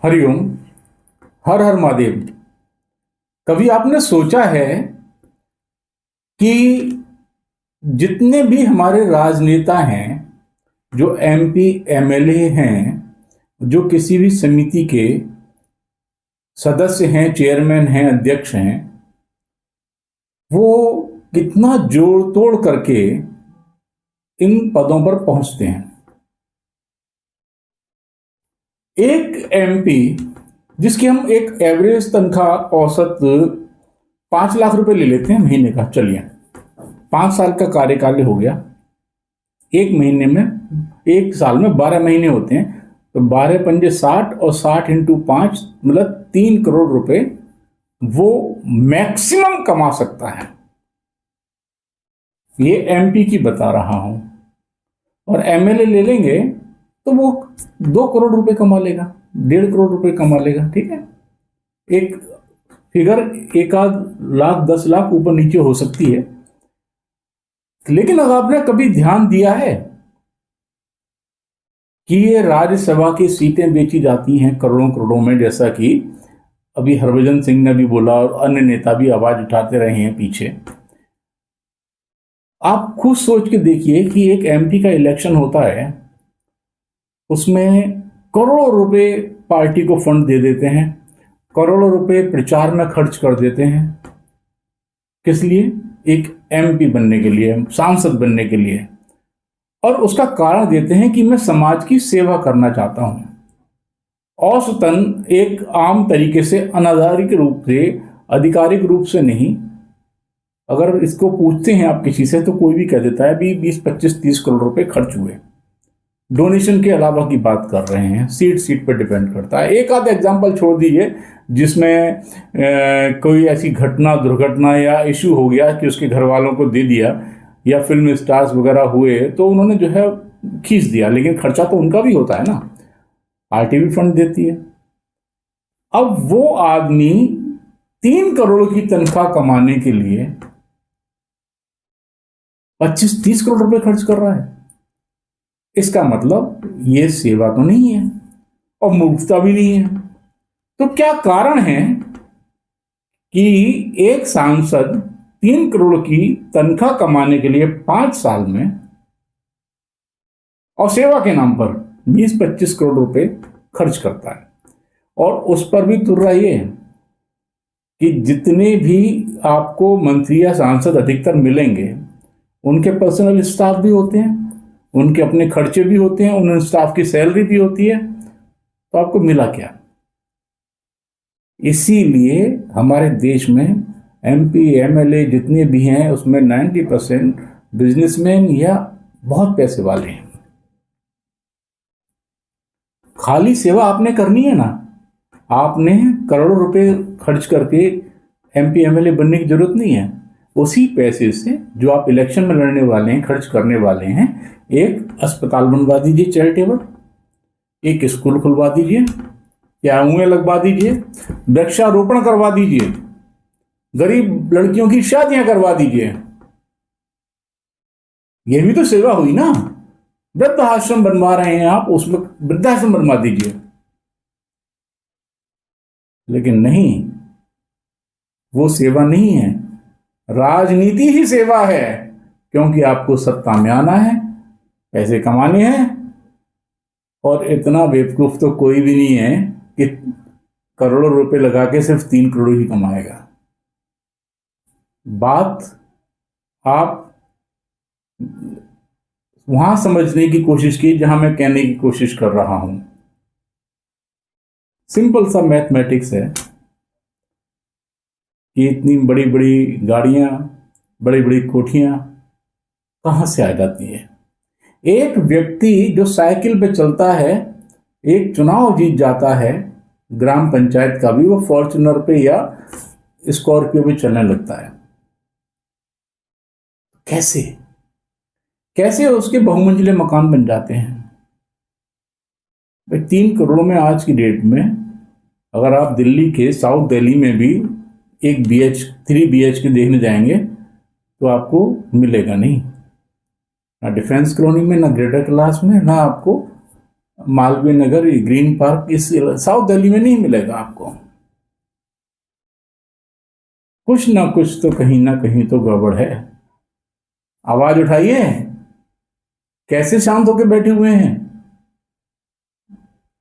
हरिओम। हर हर महादेव। कभी आपने सोचा है कि जितने भी हमारे राजनेता हैं, जो एमपी एमएलए हैं, जो किसी भी समिति के सदस्य हैं, चेयरमैन हैं, अध्यक्ष हैं, वो कितना जोड़ तोड़ करके इन पदों पर पहुंचते हैं। एक एमपी जिसकी हम एक एवरेज तनख्वाह औसत 5 लाख रुपए ले लेते हैं महीने का, चलिए 5 साल का कार्यकाल हो गया। एक महीने में, एक साल में 12 महीने होते हैं, तो 12×5 = 60 और 60 × 5 मतलब 3 करोड़ रुपए वो मैक्सिमम कमा सकता है। ये एमपी की बता रहा हूं। और एमएलए ले लेंगे तो वो 2 करोड़ रुपए कमा लेगा, 1.5 करोड़ रुपए कमा लेगा। ठीक है, एक फिगर 1 आध लाख 10 लाख ऊपर नीचे हो सकती है। लेकिन अगर आपने कभी ध्यान दिया है कि ये राज्यसभा की सीटें बेची जाती हैं करोड़ों करोड़ों में, जैसा कि अभी हरभजन सिंह ने भी बोला और अन्य नेता भी आवाज उठाते रहे हैं पीछे। आप खुद सोच के देखिए कि एक एमपी का इलेक्शन होता है, उसमें करोड़ों रुपए पार्टी को फंड दे देते हैं, करोड़ों रुपए प्रचार में खर्च कर देते हैं। किस लिए? एक एमपी बनने के लिए, सांसद बनने के लिए। और उसका कारण देते हैं कि मैं समाज की सेवा करना चाहता हूं। औसतन एक आम तरीके से, अनाधिकारिक रूप से, आधिकारिक रूप से नहीं, अगर इसको पूछते हैं आप किसी से तो कोई भी कह देता है भी 20, 25, 30 करोड़ रुपए खर्च हुए। डोनेशन के अलावा की बात कर रहे हैं, सीट सीट पर डिपेंड करता है। एक आध एग्जांपल छोड़ दीजिए जिसमें कोई ऐसी घटना, दुर्घटना या इशू हो गया कि उसके घर वालों को दे दिया, या फिल्म स्टार्स वगैरह हुए तो उन्होंने जो है खींच दिया, लेकिन खर्चा तो उनका भी होता है ना, पार्टी भी फंड देती है। अब वो आदमी 3 करोड़ की तनख्वाह कमाने के लिए 25, 30 करोड़ रुपए खर्च कर रहा है। इसका मतलब ये सेवा तो नहीं है और मूर्खता भी नहीं है। तो क्या कारण है कि एक सांसद 3 करोड़ की तनख्वाह कमाने के लिए 5 साल में और सेवा के नाम पर 20, 25 करोड़ रुपए खर्च करता है? और उस पर भी तुर्रा ये है कि जितने भी आपको मंत्री या सांसद अधिकतर मिलेंगे, उनके पर्सनल स्टाफ भी होते हैं, उनके अपने खर्चे भी होते हैं, उन स्टाफ की सैलरी भी होती है। तो आपको मिला क्या? इसीलिए हमारे देश में एमपी एमएलए जितने भी हैं उसमें 90% बिजनेसमैन या बहुत पैसे वाले हैं। खाली सेवा आपने करनी है ना, आपने करोड़ों रुपए खर्च करके एमपी एमएलए बनने की जरूरत नहीं है। उसी पैसे से जो आप इलेक्शन में लड़ने वाले हैं, खर्च करने वाले हैं, एक अस्पताल बनवा दीजिए चैरिटेबल, एक स्कूल खुलवा दीजिए, या कुएं लगवा दीजिए, वृक्षारोपण करवा दीजिए, गरीब लड़कियों की शादियां करवा दीजिए। यह भी तो सेवा हुई ना। वृद्ध आश्रम बनवा रहे हैं आप, उसमें वृद्धाश्रम बनवा दीजिए। लेकिन नहीं, वो सेवा नहीं है, राजनीति ही सेवा है। क्योंकि आपको सत्ता में आना है, पैसे कमाने हैं, और इतना बेवकूफ तो कोई भी नहीं है कि करोड़ों रुपए लगा के सिर्फ 3 करोड़ ही कमाएगा। बात आप वहां समझने की कोशिश की जहां मैं कहने की कोशिश कर रहा हूं। सिंपल सा मैथमेटिक्स है कि इतनी बड़ी बड़ी गाड़ियां, बड़ी बड़ी कोठियां कहां से आ जाती है? एक व्यक्ति जो साइकिल पे चलता है, एक चुनाव जीत जाता है ग्राम पंचायत का भी, वो फॉर्च्यूनर पे या स्कॉर्पियो पे चलने लगता है। कैसे कैसे उसके बहुमंजिले मकान बन जाते हैं? भाई 3 करोड़ में आज की डेट में अगर आप दिल्ली के साउथ दिल्ली में भी एक BH 3 BH के देखने जाएंगे तो आपको मिलेगा नहीं, ना डिफेंस कॉलोनी में, ना ग्रेटर क्लास में, ना आपको मालवीय नगर, ग्रीन पार्क, इस साउथ दिल्ली में नहीं मिलेगा आपको। कुछ ना कुछ तो कहीं ना कहीं तो गड़बड़ है। आवाज उठाइए। कैसे शांत होकर बैठे हुए हैं?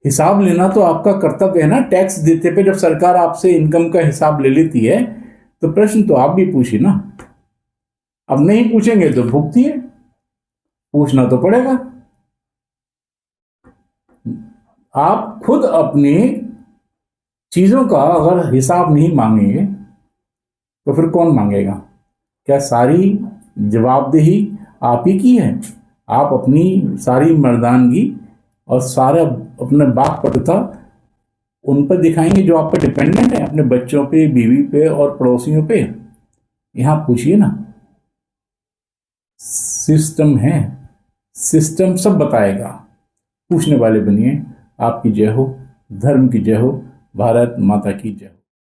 हिसाब लेना तो आपका कर्तव्य है ना। टैक्स देते पे जब सरकार आपसे इनकम का हिसाब ले लेती है तो प्रश्न तो आप भी पूछिए ना। अब नहीं पूछेंगे तो भुगतिए, पूछना तो पड़ेगा। आप खुद अपनी चीजों का अगर हिसाब नहीं मांगेंगे तो फिर कौन मांगेगा? क्या सारी जवाबदेही आप ही की है? आप अपनी सारी मर्दानगी और सारा अपने बाप पटुता उन पर दिखाएंगे जो आप पर डिपेंडेंट है, अपने बच्चों पे, बीवी पे और पड़ोसियों पे? यहां पूछिए ना। सिस्टम है, सिस्टम सब बताएगा। पूछने वाले बनिए। आपकी जय हो, धर्म की जय हो, भारत माता की जय हो।